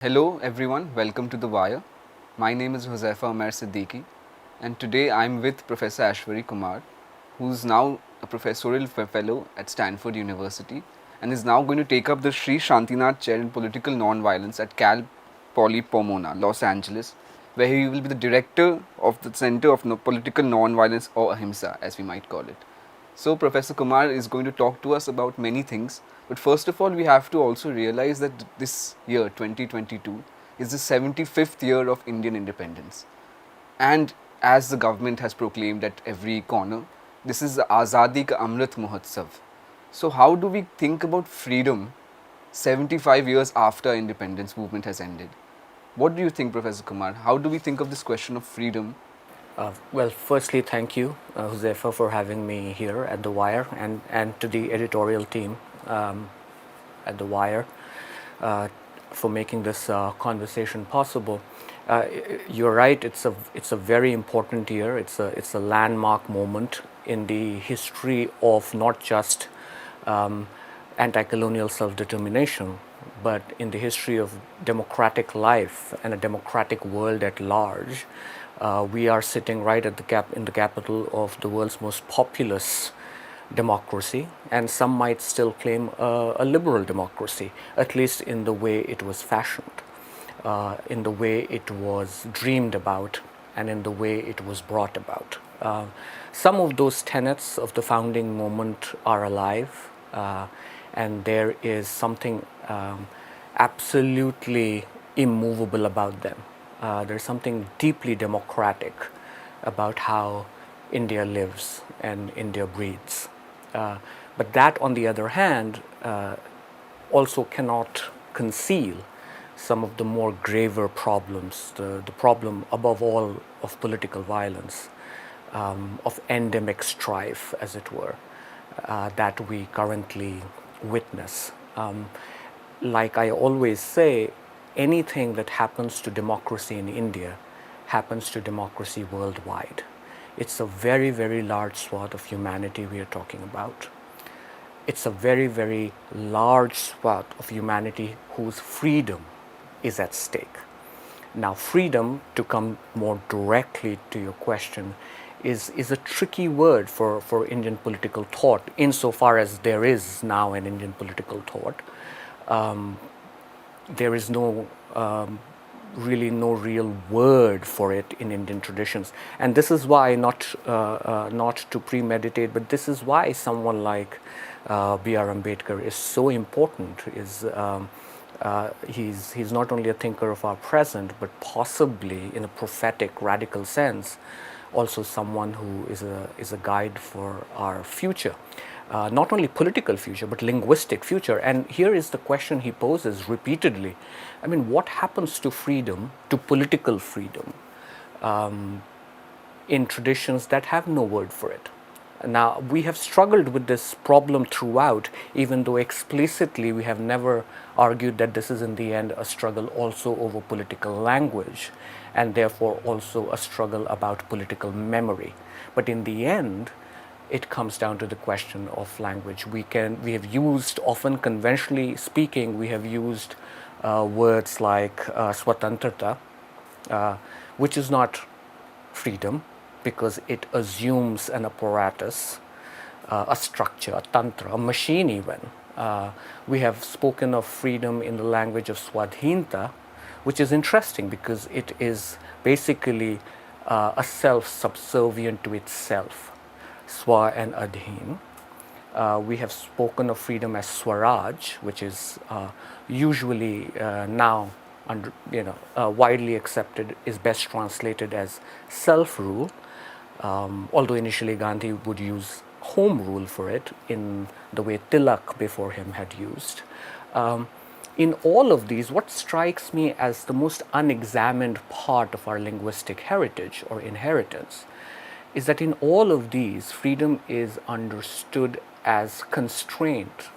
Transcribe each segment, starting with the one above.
Hello everyone, welcome to The Wire. My name is Huzaifa Omair Siddiqi, and today I'm with Professor Aishwary Kumar, who's now a Professorial Fellow at Stanford University and is now going to take up the Shri Shantinath Chair in Political Nonviolence at Cal Poly Pomona, Los Angeles, where he will be the director of the Center of Political Nonviolence, or Ahimsa as we might call it. So, Professor Kumar is going to talk to us about many things, but first of all, we have to also realize that this year, 2022, is the 75th year of Indian independence. And as the government has proclaimed at every corner, this is the Azadi Ka Amrit Mahotsav. So, how do we think about freedom 75 years after independence movement has ended? What do you think, Professor Kumar? How do we think of this question of freedom? Firstly, thank you, Huzaifa, for having me here at The Wire and to the editorial team at The Wire for making this conversation possible. You're right, it's a very important year. It's a landmark moment in the history of not just anti-colonial self-determination, but in the history of democratic life and a democratic world at large. We are sitting right at in the capital of the world's most populous democracy, and some might still claim a liberal democracy, at least in the way it was fashioned, in the way it was dreamed about, and in the way it was brought about. Some of those tenets of the founding moment are alive, and there is something absolutely immovable about them. There's something deeply democratic about how India lives and India breathes. But that, on the other hand, also cannot conceal some of the more graver problems, the problem above all of political violence, of endemic strife, as it were, that we currently witness. Like I always say, anything that happens to democracy in India happens to democracy worldwide. It's a very, very large swath of humanity we are talking about. It's a very, very large swath of humanity whose freedom is at stake. Now, freedom, to come more directly to your question, is a tricky word for Indian political thought, insofar as there is now an Indian political thought. There is really no real word for it in Indian traditions, and this is why, not to premeditate, but this is why someone like B.R. Ambedkar is so important. He's not only a thinker of our present, but possibly, in a prophetic, radical sense, also someone who is a guide for our future. Not only political future, but linguistic future. And here is the question he poses repeatedly. I mean, what happens to freedom, to political freedom, in traditions that have no word for it? Now, we have struggled with this problem throughout, even though explicitly we have never argued that this is in the end a struggle also over political language, and therefore also a struggle about political memory. But in the end, it comes down to the question of language. We have used, often conventionally speaking, we have used words like swatantrata, which is not freedom, because it assumes an apparatus, a structure, a tantra, a machine even. We have spoken of freedom in the language of swadhinta, which is interesting because it is basically a self subservient to itself. Swa and adhin. We have spoken of freedom as swaraj, which is usually now widely accepted, is best translated as self-rule, although initially Gandhi would use home rule for it in the way Tilak before him had used. In all of these, what strikes me as the most unexamined part of our linguistic heritage or inheritance is that in all of these, freedom is understood as constraint.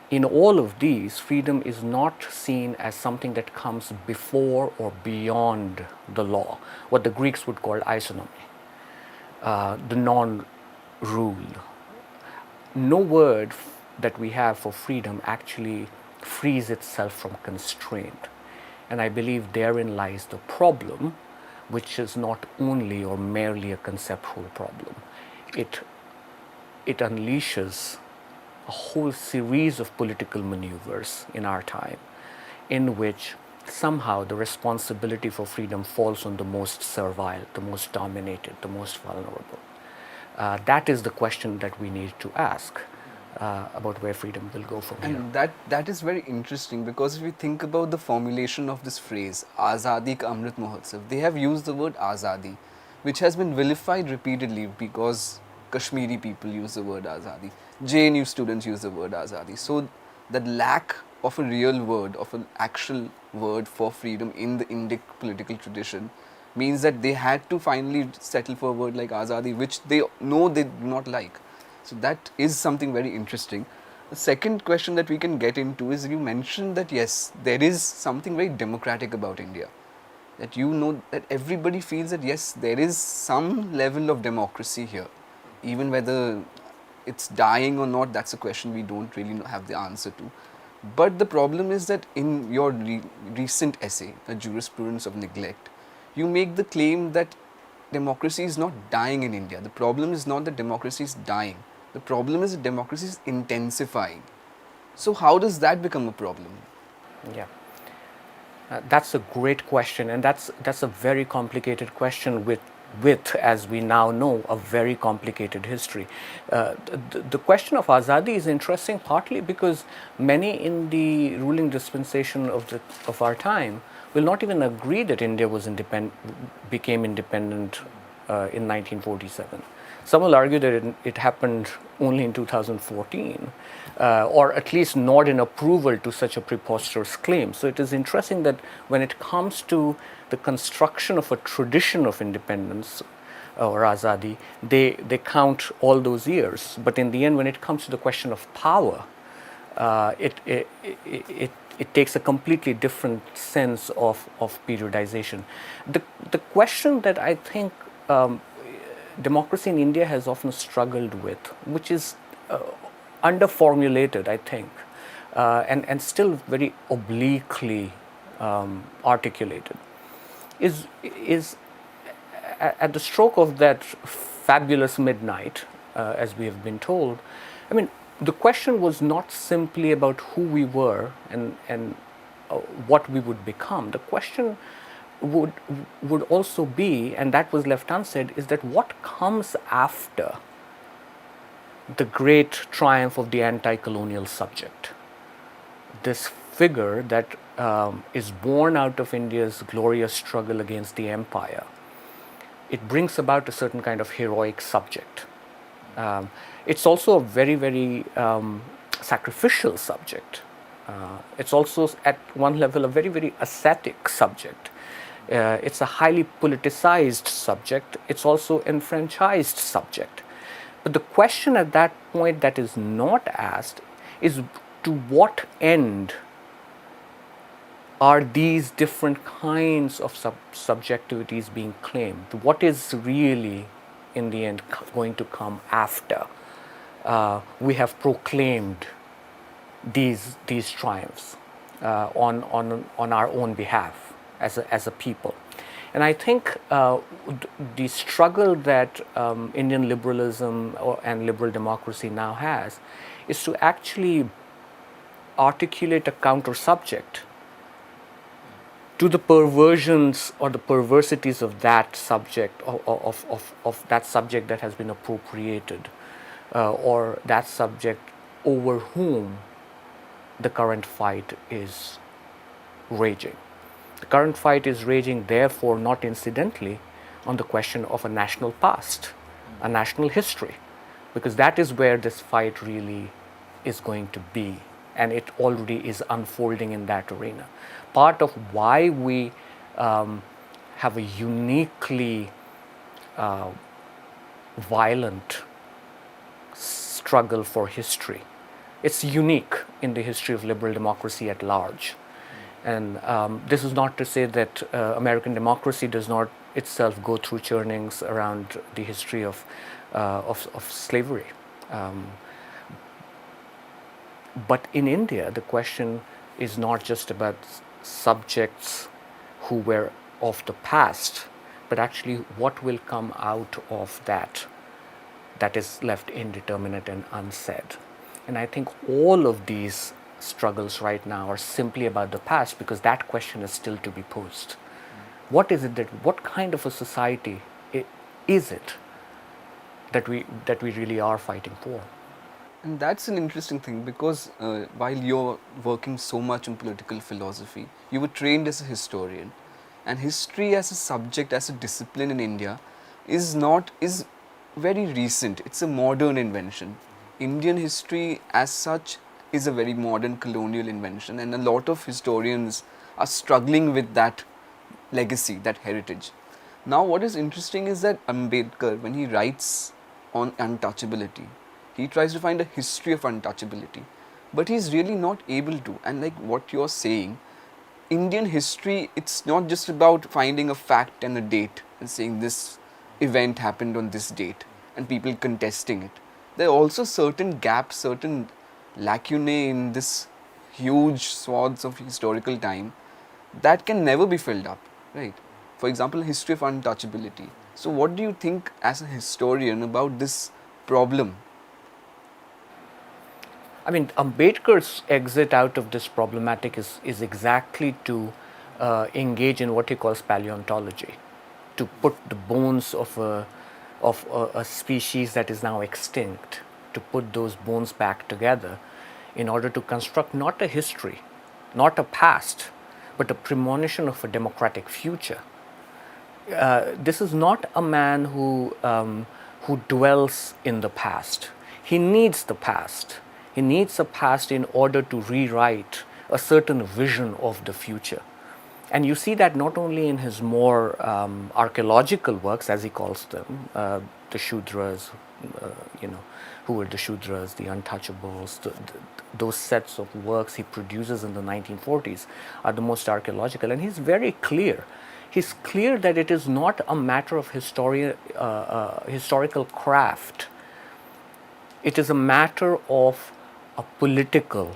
In all of these, freedom is not seen as something that comes before or beyond the law, what the Greeks would call isonomy, the non-rule. No word that we have for freedom actually frees itself from constraint. And I believe therein lies the problem, which is not only or merely a conceptual problem. It unleashes a whole series of political maneuvers in our time in which somehow the responsibility for freedom falls on the most servile, the most dominated, the most vulnerable. That is the question that we need to ask about where freedom will go from here. And that is very interesting, because if you think about the formulation of this phrase, Azadi Ka Amrit Mahotsav, they have used the word Azadi, which has been vilified repeatedly because Kashmiri people use the word Azadi, JNU students use the word Azadi. So that lack of a real word, of an actual word for freedom in the Indic political tradition means that they had to finally settle for a word like Azadi, which they know they do not like. So that is something very interesting. The second question that we can get into is, you mentioned that yes, there is something very democratic about India. That you know that everybody feels that yes, there is some level of democracy here. Even whether it's dying or not, that's a question we don't really have the answer to. But the problem is that in your recent essay, The Jurisprudence of Neglect, you make the claim that democracy is not dying in India. The problem is not that democracy is dying. The problem is that democracy is intensifying. So how does that become a problem? Yeah. That's a great question, and that's a very complicated question with, as we now know, a very complicated history. The question of Azadi is interesting partly because many in the ruling dispensation of our time will not even agree that India became independent in 1947. Some will argue that it happened only in 2014, or at least nod in approval to such a preposterous claim. So it is interesting that when it comes to the construction of a tradition of independence or Azadi, they count all those years. But in the end, when it comes to the question of power, it takes a completely different sense of periodization. The question that I think democracy in India has often struggled with, which is underformulated, I think, and still very obliquely articulated, is at the stroke of that fabulous midnight, as we have been told. I mean, the question was not simply about who we were and what we would become. The question would also be, and that was left unsaid, is that what comes after the great triumph of the anti-colonial subject, this figure that is born out of India's glorious struggle against the empire. It brings about a certain kind of heroic subject. It's also a very, very sacrificial subject. It's also at one level a very, very ascetic subject. It's a highly politicized subject. It's also enfranchised subject. But the question at that point that is not asked is, to what end are these different kinds of subjectivities being claimed? What is really, in the end, going to come after we have proclaimed these triumphs on our own behalf as a people? And I think the struggle that Indian liberalism and liberal democracy now has is to actually articulate a counter subject to the perversions or the perversities of that subject, of that subject that has been appropriated, or that subject over whom the current fight is raging. The current fight is raging, therefore, not incidentally, on the question of a national past, a national history, because that is where this fight really is going to be, and it already is unfolding in that arena. Part of why we have a uniquely violent struggle for history. It's unique in the history of liberal democracy at large. And this is not to say that American democracy does not itself go through churnings around the history of slavery. But in India, the question is not just about subjects who were of the past, but actually what will come out of that is left indeterminate and unsaid. And I think all of these struggles right now are simply about the past, because that question is still to be posed. What is it what kind of a society is it that we really are fighting for? And that's an interesting thing because while you're working so much in political philosophy, you were trained as a historian, and history as a subject, as a discipline in India, is very recent. It's a modern invention. Indian history, as such, is a very modern colonial invention, and a lot of historians are struggling with that legacy, that heritage. Now, what is interesting is that Ambedkar, when he writes on untouchability, he tries to find a history of untouchability, but he's really not able to. And like what you're saying, Indian history, it's not just about finding a fact and a date and saying this event happened on this date and people contesting it. There are also certain gaps, certain lacunae in this huge swaths of historical time that can never be filled up, right? For example, history of untouchability. So, what do you think as a historian about this problem? I mean, Ambedkar's exit out of this problematic is exactly to engage in what he calls paleontology, to put the bones of a species that is now extinct, to put those bones back together in order to construct not a history, not a past, but a premonition of a democratic future. This is not a man who dwells in the past. He needs the past. He needs a past in order to rewrite a certain vision of the future. And you see that not only in his more archaeological works, as he calls them, the Shudras, who were the Shudras, the Untouchables, those sets of works he produces in the 1940s are the most archaeological. And he's very clear. He's clear that it is not a matter of historical craft. It is a matter of a political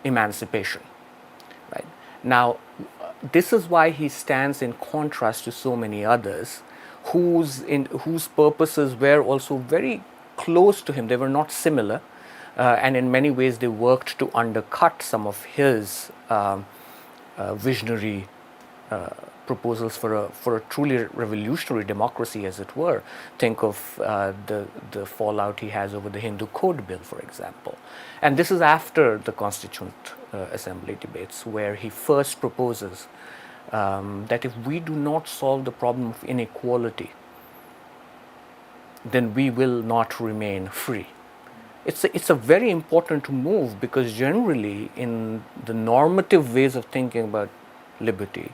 emancipation. Right? Now, this is why he stands in contrast to so many others whose purposes were also very close to him. They were not similar, and in many ways they worked to undercut some of his visionary proposals for a truly revolutionary democracy, as it were. Think of the fallout he has over the Hindu Code Bill, for example. And this is after the Constituent Assembly debates, where he first proposes that if we do not solve the problem of inequality, then we will not remain free. It's a very important move, because generally in the normative ways of thinking about liberty,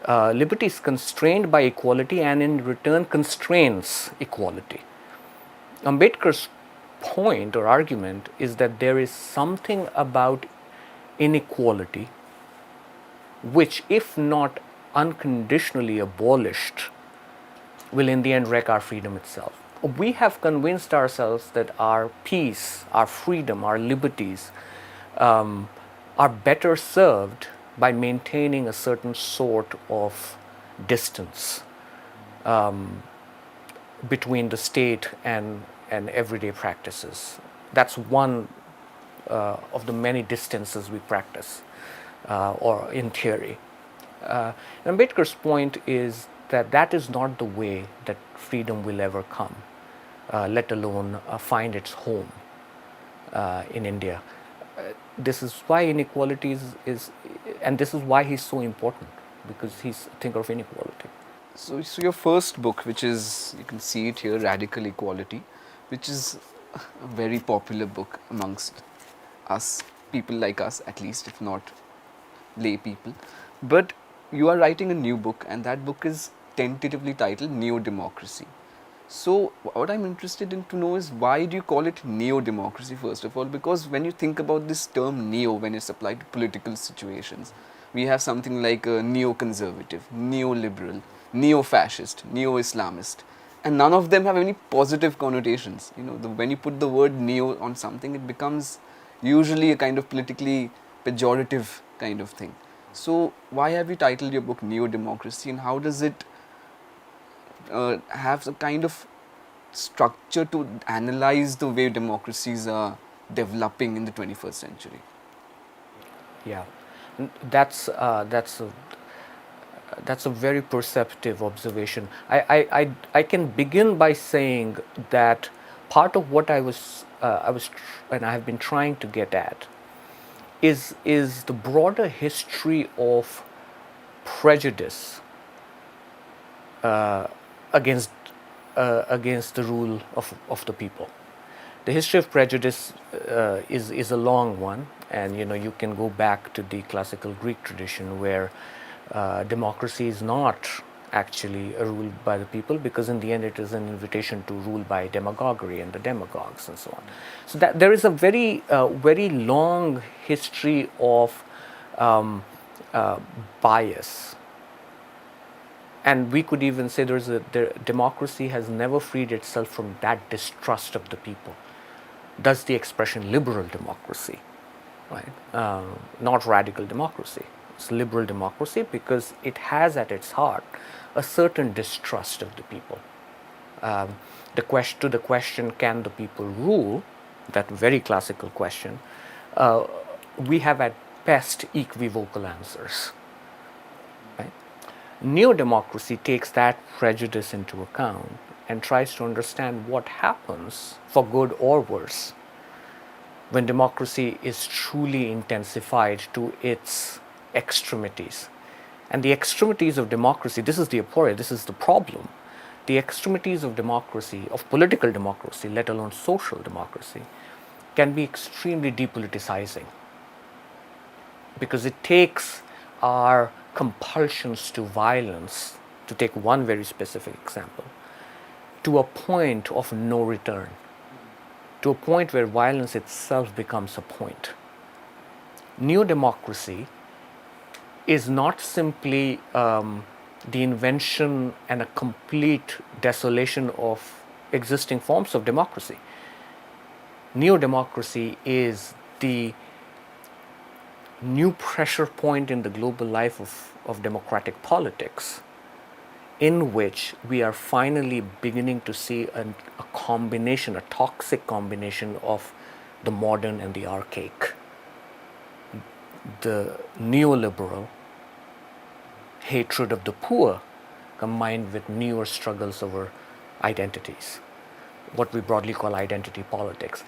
liberty is constrained by equality and in return constrains equality. Ambedkar's point or argument is that there is something about inequality which, if not unconditionally abolished, will in the end wreck our freedom itself. We have convinced ourselves that our peace, our freedom, our liberties are better served by maintaining a certain sort of distance between the state and everyday practices. That's one of the many distances we practice, or in theory. Ambedkar's point is that that is not the way that freedom will ever come, let alone find its home in India. This is why inequality is, and this is why he's so important, because he's a thinker of inequality. So your first book, which is, you can see it here, Radical Equality, which is a very popular book amongst us, people like us at least, if not lay people. But you are writing a new book, and that book is tentatively titled Neo-Democracy. So what I'm interested in to know is, why do you call it neo-democracy, first of all? Because when you think about this term neo, when it's applied to political situations, we have something like a neo-conservative, neo-liberal, neo-fascist, neo-Islamist, and none of them have any positive connotations. When you put the word neo on something, it becomes usually a kind of politically pejorative kind of thing. So why have you titled your book Neo Democracy, and how does it have a kind of structure to analyze the way democracies are developing in the 21st century? Yeah, that's a very perceptive observation. I can begin by saying that part of what and I have been trying to get at is the broader history of prejudice against against the rule of the people. The history of prejudice is a long one, and you can go back to the classical Greek tradition where democracy is not actually a rule by the people, because in the end it is an invitation to rule by demagoguery and the demagogues and so on. So that there is a very long history of bias, and we could even say democracy has never freed itself from that distrust of the people. Thus the expression liberal democracy, right? Not radical democracy. It's liberal democracy because it has at its heart a certain distrust of the people. To the question, can the people rule? That very classical question. We have at best equivocal answers. Right? Neo-democracy takes that prejudice into account and tries to understand what happens, for good or worse, when democracy is truly intensified to its extremities. And the extremities of democracy, this is the aporia, this is the problem. The extremities of democracy, of political democracy, let alone social democracy, can be extremely depoliticizing, because it takes our compulsions to violence, to take one very specific example, to a point of no return, to a point where violence itself becomes a point. Neo-democracy is not simply the invention and a complete desolation of existing forms of democracy. Neo-democracy is the new pressure point in the global life of democratic politics, in which we are finally beginning to see a combination, a toxic combination of the modern and the archaic. The neoliberal hatred of the poor combined with newer struggles over identities, what we broadly call identity politics.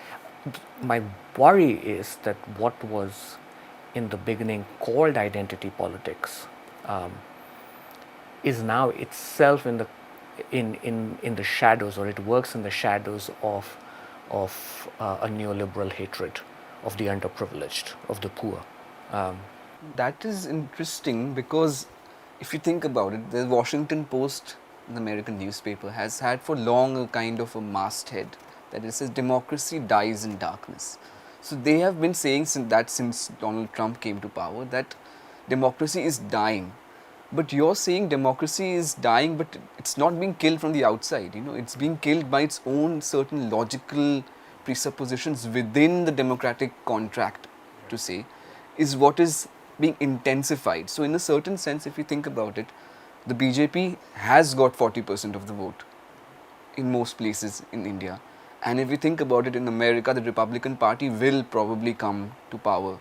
My worry is that what was in the beginning called identity politics is now itself in the shadows, or it works in the shadows of a neoliberal hatred of the underprivileged, of the poor. That is interesting, because if you think about it, the Washington Post, an American newspaper, has had for long a kind of a masthead that it says democracy dies in darkness. So they have been saying since Donald Trump came to power, that democracy is dying. But you're saying democracy is dying, but it's not being killed from the outside. It's being killed by its own certain logical presuppositions within the democratic contract, to say, is what is being intensified. So in a certain sense, if you think about it, the BJP has got 40% of the vote in most places in India. And if you think about it, in America, the Republican Party will probably come to power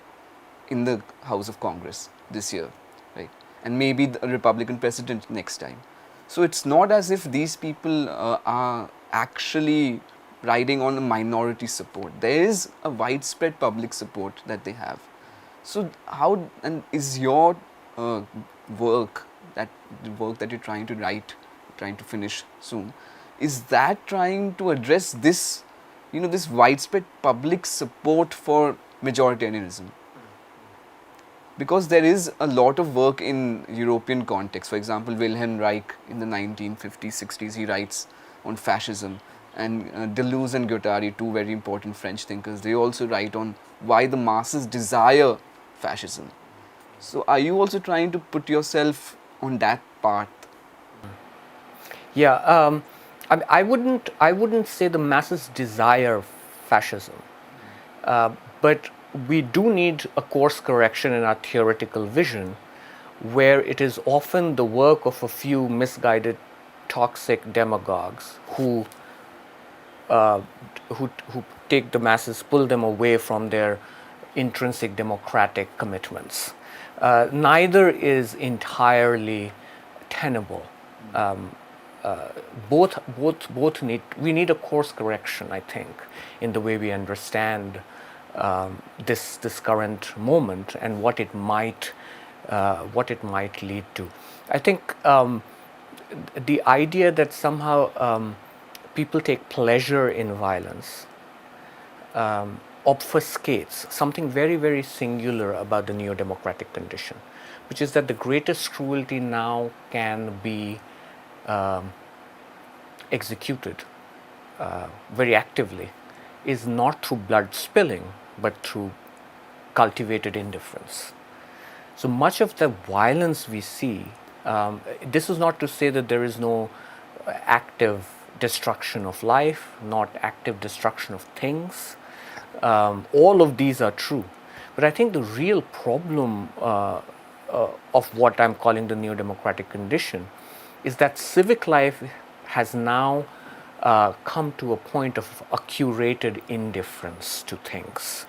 in the House of Congress this year, right? And maybe the Republican president next time. So it's not as if these people are actually riding on a minority support. There is a widespread public support that they have. So how, and is your work, the work that you're trying to write, trying to finish soon, is that trying to address this, this widespread public support for majoritarianism? Because there is a lot of work in European context. For example, Wilhelm Reich in the 1950s, 60s, he writes on fascism. And Deleuze and Guattari, two very important French thinkers, they also write on why the masses desire fascism. So are you also trying to put yourself on that path? Yeah, I wouldn't say the masses desire fascism, but we do need a course correction in our theoretical vision, where it is often the work of a few misguided, toxic demagogues who take the masses, pull them away from their intrinsic democratic commitments. Neither is entirely tenable. Both need, we need a course correction, I think, in the way we understand this current moment and what it might lead to. I think the idea that somehow people take pleasure in violence obfuscates something very, very singular about the neo-democratic condition, which is that the greatest cruelty now can be executed very actively is not through blood spilling, but through cultivated indifference. So much of the violence we see, this is not to say that there is no active destruction of life, not active destruction of things. All of these are true. But I think the real problem of what I'm calling the neo-democratic condition is that civic life has now come to a point of a curated indifference to things.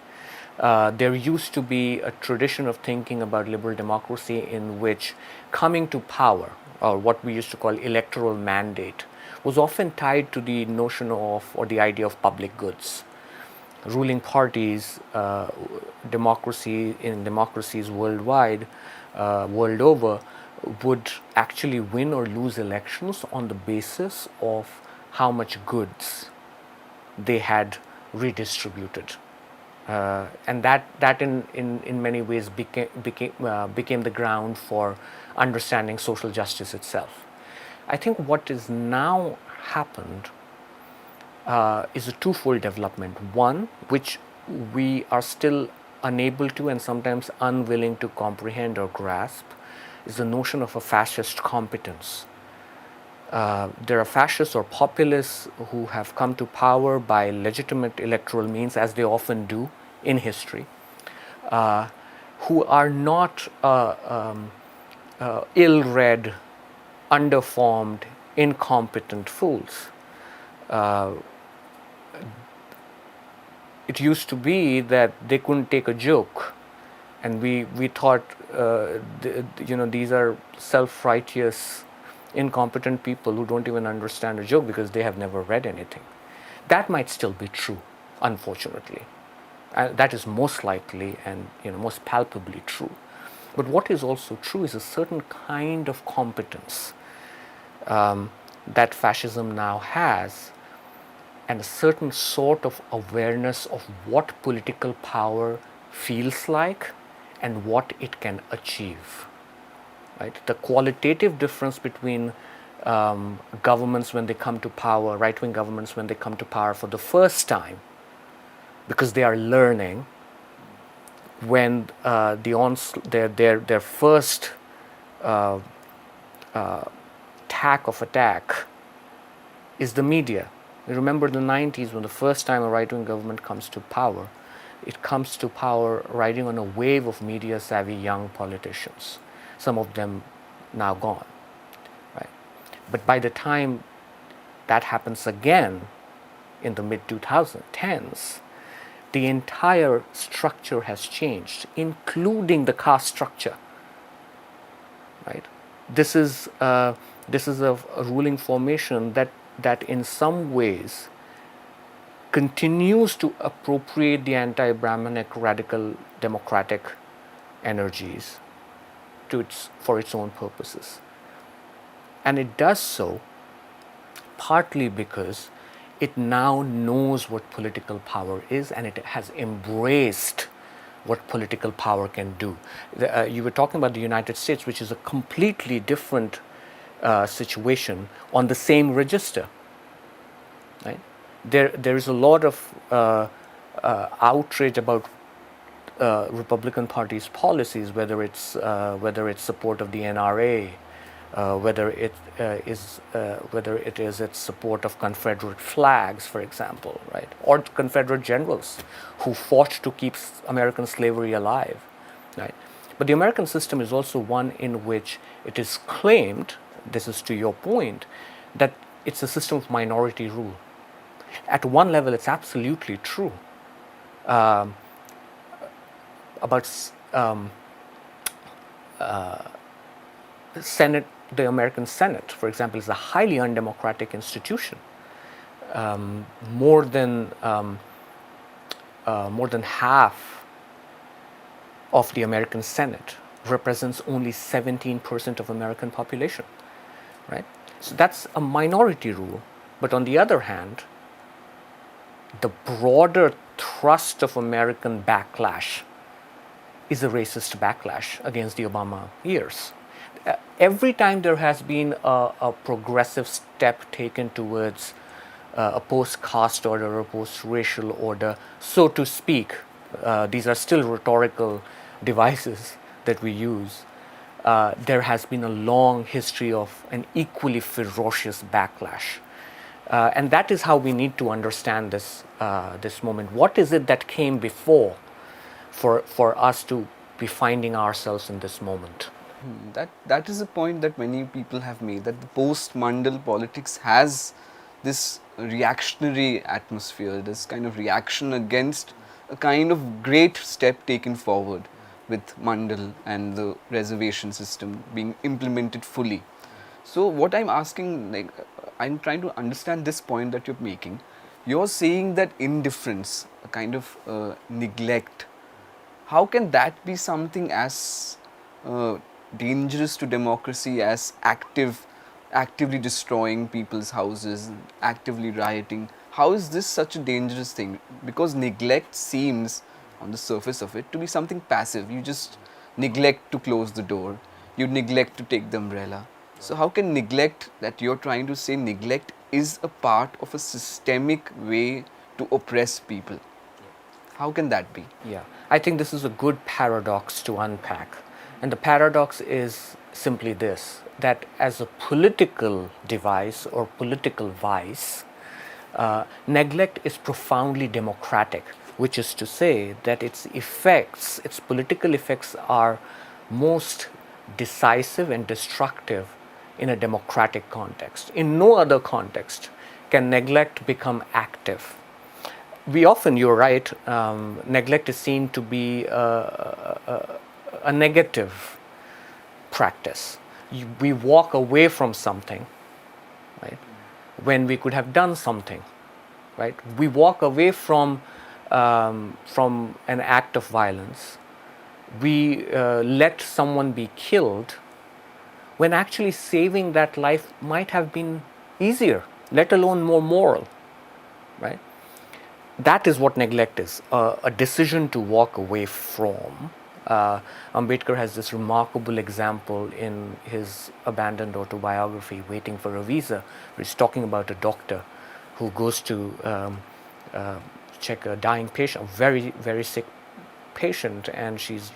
There used to be a tradition of thinking about liberal democracy in which coming to power, or what we used to call electoral mandate, was often tied to the notion of, or the idea of, public goods. Ruling parties, democracies worldwide, world over, would actually win or lose elections on the basis of how much goods they had redistributed. And that in many ways became the ground for understanding social justice itself. I think what is now happened is a twofold development. One, which we are still unable to and sometimes unwilling to comprehend or grasp, is the notion of a fascist competence. There are fascists or populists who have come to power by legitimate electoral means, as they often do in history, who are not ill-read, underformed, incompetent fools. It used to be that they couldn't take a joke, and we thought, these are self-righteous, incompetent people who don't even understand a joke because they have never read anything. That might still be true, unfortunately. That is most likely and most palpably true. But what is also true is a certain kind of competence that fascism now has, and a certain sort of awareness of what political power feels like and what it can achieve. Right? The qualitative difference between governments when they come to power, right-wing governments when they come to power for the first time, because they are learning, when their first tack of attack is the media. Remember the 90s, when the first time a right-wing government comes to power, it comes to power riding on a wave of media-savvy young politicians, some of them now gone. Right? But by the time that happens again in the mid-2010s, the entire structure has changed, including the caste structure. Right? This is a ruling formation that in some ways continues to appropriate the anti-Brahmanic radical democratic energies for its own purposes. And it does so partly because it now knows what political power is, and it has embraced what political power can do. You were talking about the United States, which is a completely different situation on the same register. Right? There is a lot of outrage about Republican Party's policies, whether it's support of the NRA, whether it is its support of Confederate flags, for example, right, or Confederate generals who fought to keep American slavery alive, right. But the American system is also one in which it is claimed, this is to your point, that it's a system of minority rule. At one level, it's absolutely true. About Senate, the American Senate, for example, is a highly undemocratic institution. More than half of the American Senate represents only 17% of American population, right? So that's a minority rule. But on the other hand, the broader thrust of American backlash is a racist backlash against the Obama years. Every time there has been a progressive step taken towards a post-caste order or a post-racial order, so to speak, these are still rhetorical devices that we use, there has been a long history of an equally ferocious backlash. And that is how we need to understand this moment. What is it that came before for us to be finding ourselves in this moment? That is a point that many people have made, that the post-Mandal politics has this reactionary atmosphere, this kind of reaction against a kind of great step taken forward with Mandal and the reservation system being implemented fully. So what I'm asking, like, I'm trying to understand this point that you're making. You're saying that indifference, a kind of neglect, how can that be something as dangerous to democracy as actively destroying people's houses, actively rioting? How is this such a dangerous thing? Because neglect seems, on the surface of it, to be something passive. You just neglect to close the door, you neglect to take the umbrella. So how can neglect, that you're trying to say neglect is a part of a systemic way to oppress people? How can that be? Yeah, I think this is a good paradox to unpack. And the paradox is simply this, that as a political device or political vice, neglect is profoundly democratic, which is to say that its effects, its political effects, are most decisive and destructive in a democratic context. In no other context can neglect become active. We often, you're right, neglect is seen to be a negative practice. We walk away from something, right, when we could have done something, right? We walk away from an act of violence. We let someone be killed when actually saving that life might have been easier, let alone more moral, right? That is what neglect is, a decision to walk away from. Ambedkar has this remarkable example in his abandoned autobiography, Waiting for a Visa, where he's talking about a doctor who goes to check a dying patient, a very, very sick patient, and she's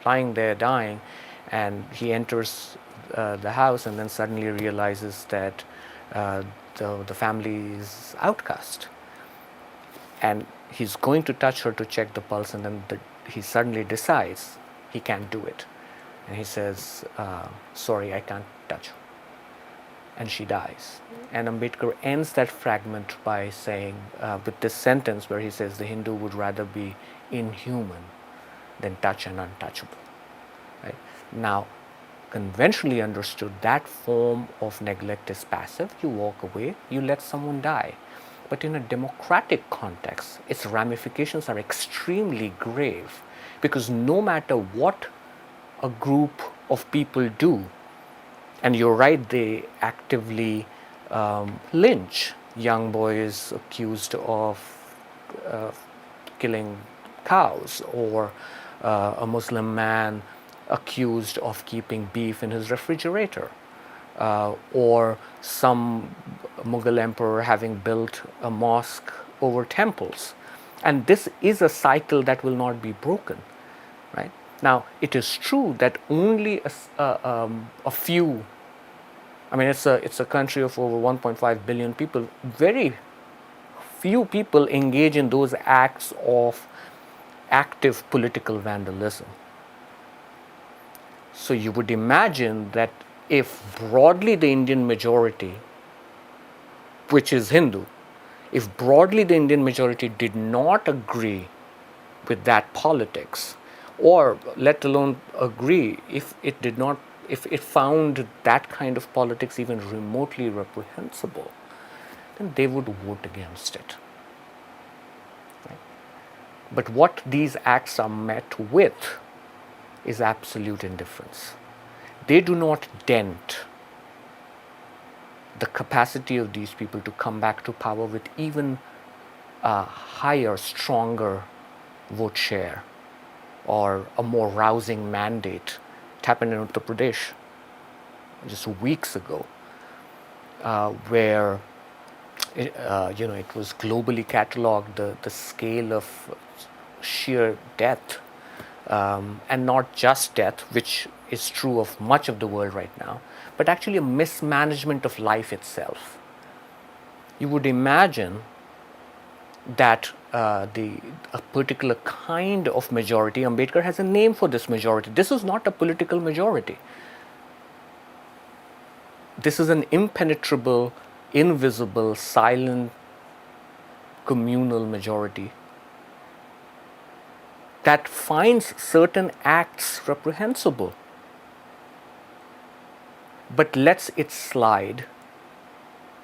lying there dying, and he enters the house and then suddenly realizes that the family is outcast. And he's going to touch her to check the pulse, and then he suddenly decides he can't do it. And he says, sorry, I can't touch her. And she dies. And Ambedkar ends that fragment by saying, with this sentence where he says, the Hindu would rather be inhuman than touch an untouchable. Right? Now, conventionally understood, that form of neglect is passive. You walk away, you let someone die. But in a democratic context, its ramifications are extremely grave, because no matter what a group of people do, and you're right, they actively lynch young boys accused of killing cows, or a Muslim man accused of keeping beef in his refrigerator, or some Mughal emperor having built a mosque over temples. And this is a cycle that will not be broken, right? Now, it is true that only a few I mean, it's a country of over 1.5 billion people. Very few people engage in those acts of active political vandalism. So you would imagine that if broadly the Indian majority, which is Hindu, if broadly the Indian majority did not agree with that politics, or let alone agree, if it did not, if it found that kind of politics even remotely reprehensible, then they would vote against it. Right? But what these acts are met with is absolute indifference. They do not dent the capacity of these people to come back to power with even a higher, stronger vote share or a more rousing mandate. It happened in Uttar Pradesh just weeks ago, where it was globally catalogued, the scale of sheer death, and not just death, which is true of much of the world right now, but actually a mismanagement of life itself. You would imagine that a particular kind of majority, Ambedkar has a name for this majority. This is not a political majority. This is an impenetrable, invisible, silent, communal majority that finds certain acts reprehensible, but lets it slide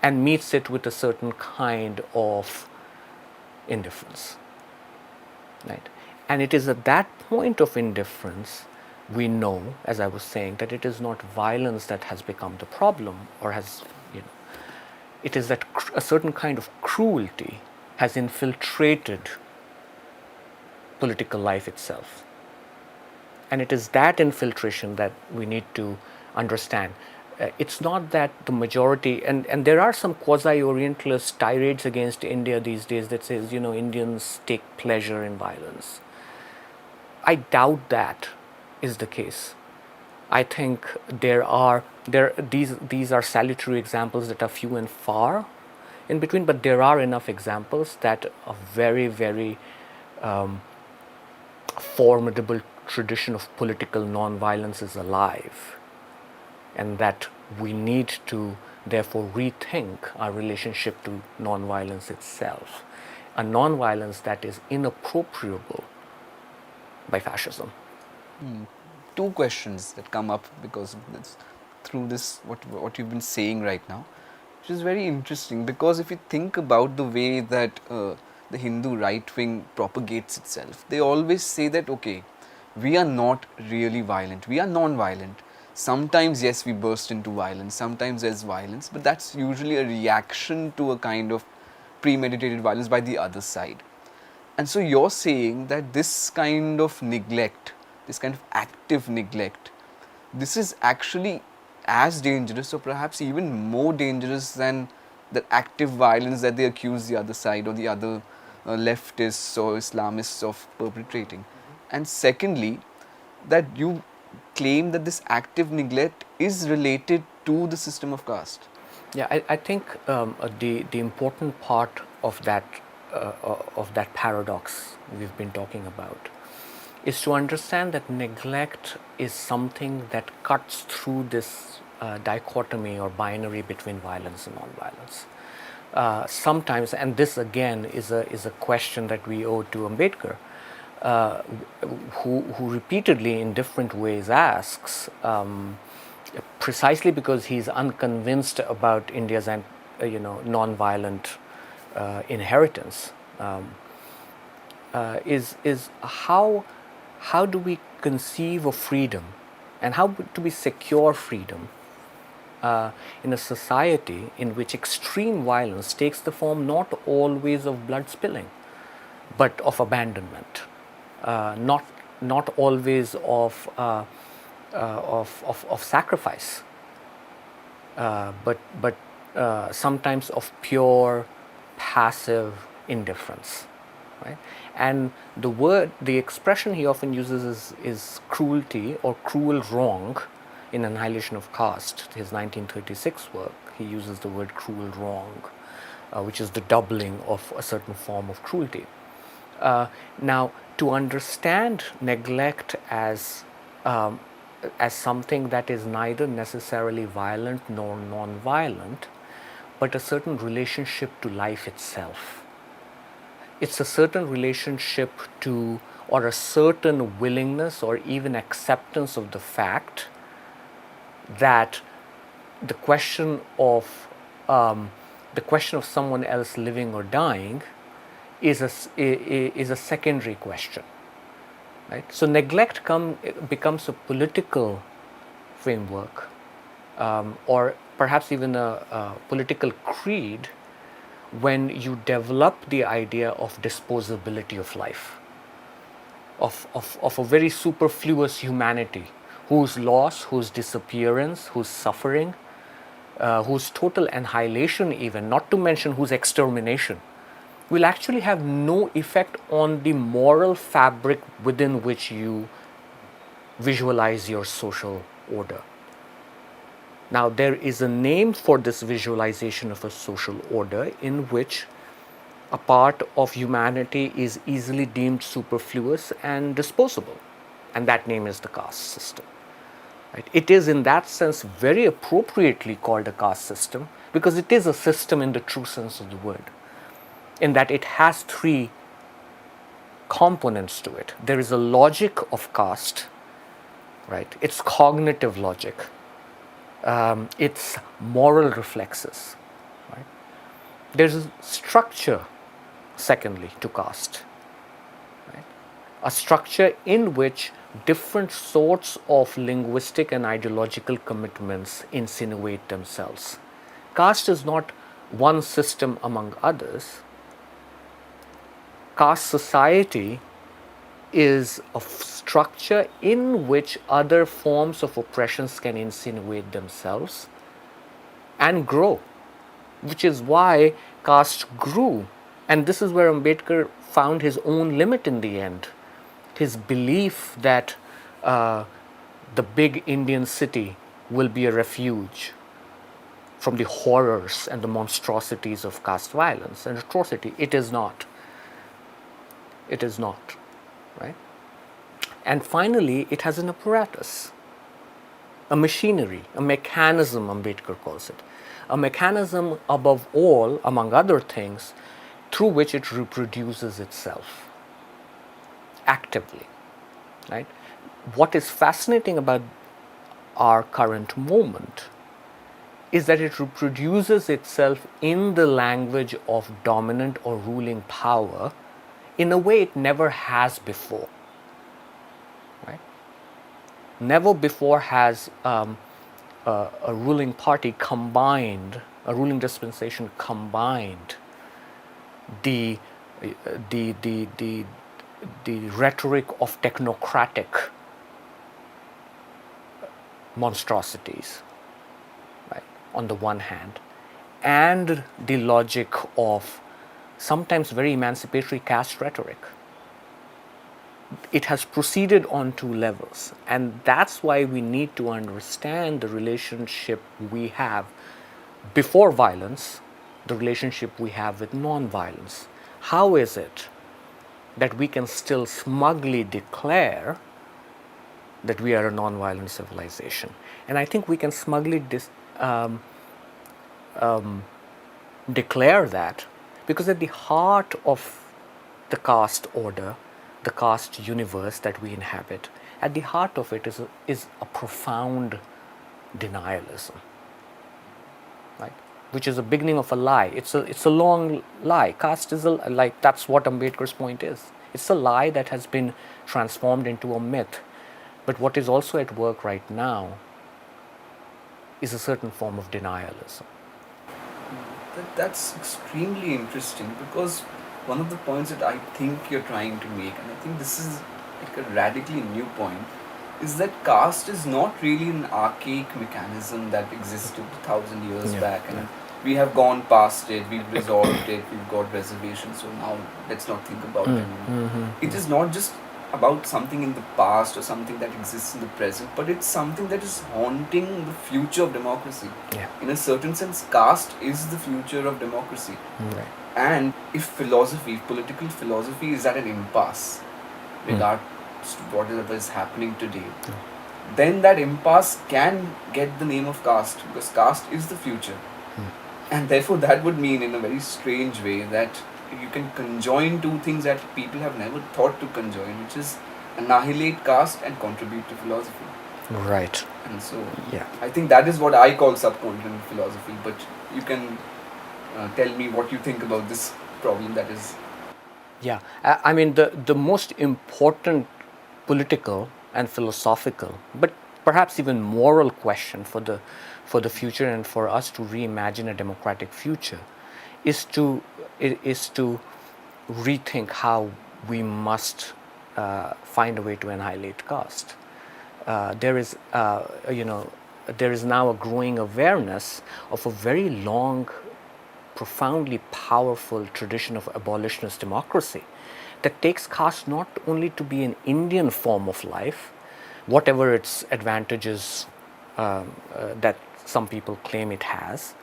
and meets it with a certain kind of indifference. Right? And it is at that point of indifference we know, as I was saying, that it is not violence that has become the problem, or has, it is that a certain kind of cruelty has infiltrated political life itself. And it is that infiltration that we need to understand. It's not that the majority, and there are some quasi-Orientalist tirades against India these days that says, Indians take pleasure in violence. I doubt that is the case. I think these are salutary examples that are few and far in between, but there are enough examples that a very, very formidable tradition of political non-violence is alive, and that we need to therefore rethink our relationship to non-violence itself, a non-violence that is inappropriable by fascism. Two questions that come up because of this, through this, what you've been saying right now, which is very interesting, because if you think about the way that the Hindu right wing propagates itself, they always say that, okay, we are not really violent, we are non-violent. Sometimes, yes, we burst into violence, sometimes there's violence, but that's usually a reaction to a kind of premeditated violence by the other side. And so you're saying that this kind of neglect, this kind of active neglect, this is actually as dangerous, or perhaps even more dangerous than the active violence that they accuse the other side or the other leftists or Islamists of perpetrating. And secondly, that you claim that this active neglect is related to the system of caste. Yeah, I think the important part of that paradox we've been talking about is to understand that neglect is something that cuts through this dichotomy or binary between violence and non-violence. Sometimes, and this again is a question that we owe to Ambedkar, who repeatedly in different ways asks, precisely because he's unconvinced about India's non-violent inheritance, is how do we conceive of freedom, and how do we secure freedom in a society in which extreme violence takes the form not always of blood spilling, but of abandonment, not always of sacrifice, but sometimes of pure passive indifference, right? And the expression he often uses is cruelty or cruel wrong, in Annihilation of Caste, his 1936 work, he uses the word cruel wrong, which is the doubling of a certain form of cruelty. Now, to understand neglect as something that is neither necessarily violent nor non-violent, but a certain relationship to life itself. It's a certain relationship to, or a certain willingness or even acceptance of the fact that the question of someone else living or dying is a secondary question, right? So neglect becomes a political framework, or perhaps even a political creed, when you develop the idea of disposability of life, of a very superfluous humanity, whose loss, whose disappearance, whose suffering, whose total annihilation even, not to mention whose extermination, will actually have no effect on the moral fabric within which you visualize your social order. Now, there is a name for this visualization of a social order in which a part of humanity is easily deemed superfluous and disposable, and that name is the caste system. Right? It is in that sense very appropriately called a caste system, because it is a system in the true sense of the word, in that it has three components to it. There is a logic of caste, right? It's cognitive logic, it's moral reflexes, right? There's a structure, secondly, to caste, right? A structure in which different sorts of linguistic and ideological commitments insinuate themselves. Caste is not one system among others. Caste society is a structure in which other forms of oppressions can insinuate themselves and grow, which is why caste grew. And this is where Ambedkar found his own limit in the end. His belief that the big Indian city will be a refuge from the horrors and the monstrosities of caste violence and atrocity. It is not. It is not, right? And finally, it has an apparatus, a machinery, a mechanism, Ambedkar calls it. A mechanism, above all, among other things, through which it reproduces itself actively, right? What is fascinating about our current moment is that it reproduces itself in the language of dominant or ruling power in a way it never has before, right? Never before has a ruling party combined, a ruling dispensation combined the rhetoric of technocratic monstrosities, right, on the one hand, and the logic of sometimes very emancipatory caste rhetoric. It has proceeded on two levels, and that's why we need to understand the relationship we have before violence, the relationship we have with non-violence. How is it that we can still smugly declare that we are a non-violent civilization? And I think we can smugly declare that because at the heart of the caste order, the caste universe that we inhabit, at the heart of it is a profound denialism, right? Which is the beginning of a lie. It's a long lie. Caste is like, that's what Ambedkar's point is. It's a lie that has been transformed into a myth. But what is also at work right now is a certain form of denialism. That's extremely interesting, because one of the points that I think you're trying to make, and I think this is like a radically new point, is that caste is not really an archaic mechanism that existed 1,000 years back, and we have gone past it, we've resolved it, we've got reservations, so now let's not think about it anymore. It is not just about something in the past or something that exists in the present, but it's something that is haunting the future of democracy. Yeah. In a certain sense, caste is the future of democracy. Right. And if political philosophy is at an impasse, regards to whatever is happening today, then that impasse can get the name of caste, because caste is the future. And therefore, that would mean, in a very strange way, that you can conjoin two things that people have never thought to conjoin, which is annihilate caste and contribute to philosophy. Right. And so, Yeah. I think that is what I call subcontinent philosophy. But you can tell me what you think about this problem that is. Yeah, I mean, the most important political and philosophical, but perhaps even moral question for the future and for us to reimagine a democratic future is to rethink how we must find a way to annihilate caste. There is, there is now a growing awareness of a very long, profoundly powerful tradition of abolitionist democracy that takes caste not only to be an Indian form of life, whatever its advantages that some people claim it has,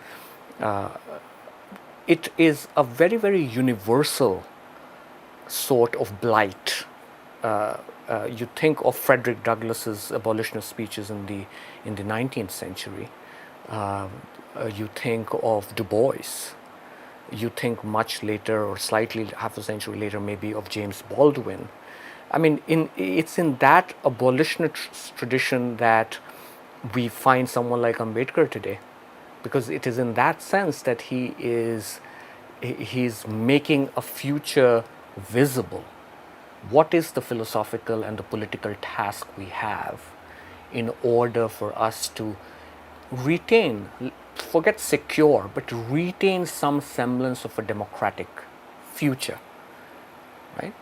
it is a very, very universal sort of blight. You think of Frederick Douglass's abolitionist speeches in the 19th century. You think of Du Bois. You think much later, or slightly half a century later, maybe of James Baldwin. I mean, it's in that abolitionist tradition that we find someone like Ambedkar today, because it is in that sense that he's making a future visible. What is the philosophical and the political task we have in order for us to retain, forget secure, but retain some semblance of a democratic future, right?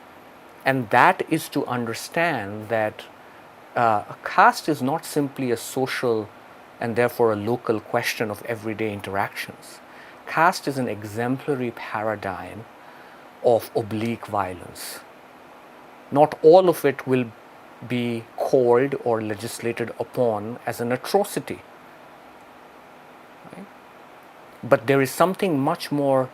And that is to understand that a caste is not simply a social and therefore a local question of everyday interactions. Caste is an exemplary paradigm of oblique violence. Not all of it will be called or legislated upon as an atrocity. Right? But there is something much more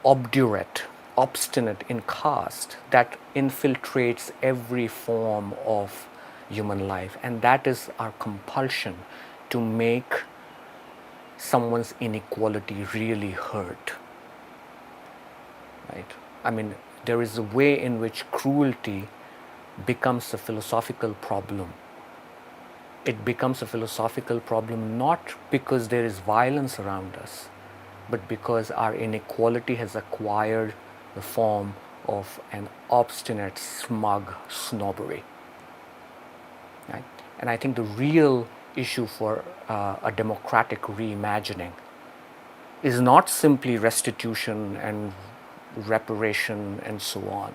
obdurate, obstinate in caste that infiltrates every form of human life, and that is our compulsion to make someone's inequality really hurt. Right? I mean, there is a way in which cruelty becomes a philosophical problem. It becomes a philosophical problem not because there is violence around us, but because our inequality has acquired the form of an obstinate, smug snobbery. Right? And I think the real issue for a democratic reimagining is not simply restitution and reparation and so on.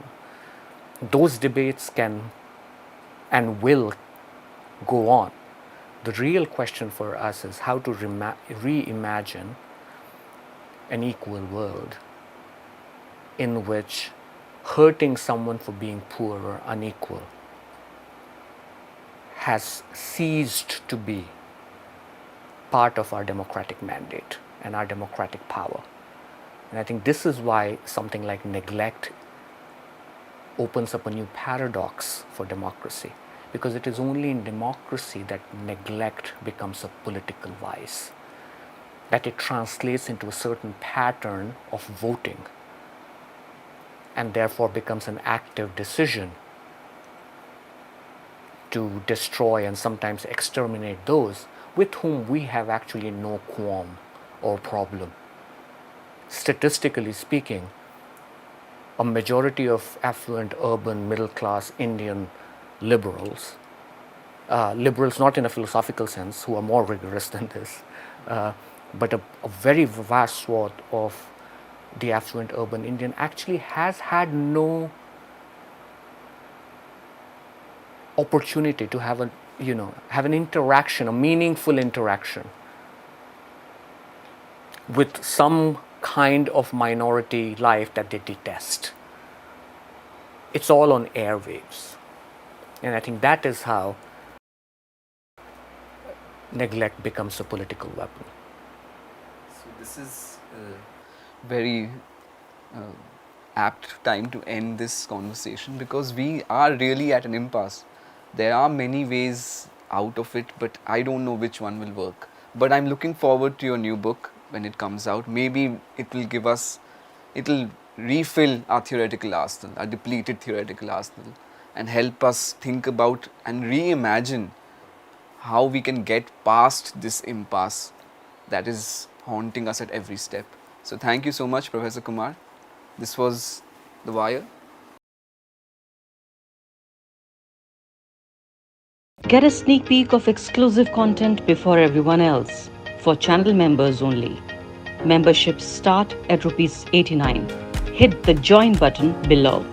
Those debates can and will go on. The real question for us is how to reimagine an equal world in which hurting someone for being poor or unequal has ceased to be part of our democratic mandate and our democratic power. And I think this is why something like neglect opens up a new paradox for democracy, because it is only in democracy that neglect becomes a political vice, that it translates into a certain pattern of voting and therefore becomes an active decision to destroy and sometimes exterminate those with whom we have actually no qualm or problem. Statistically speaking, a majority of affluent, urban, middle-class Indian liberals, liberals not in a philosophical sense, who are more rigorous than this, but a very vast swath of the affluent urban Indian actually has had no opportunity to have have an interaction, a meaningful interaction with some kind of minority life that they detest. it's all on airwaves. And I think that is how neglect becomes a political weapon. So this is a very apt time to end this conversation, because we are really at an impasse. There are many ways out of it, but I don't know which one will work. But I'm looking forward to your new book when it comes out. Maybe it will give us, it will refill our theoretical arsenal, our depleted theoretical arsenal, and help us think about and reimagine how we can get past this impasse that is haunting us at every step. So thank you so much, Professor Kumar. This was The Wire. Get a sneak peek of exclusive content before everyone else for channel members only. Memberships start at Rs 89. Hit the join button below.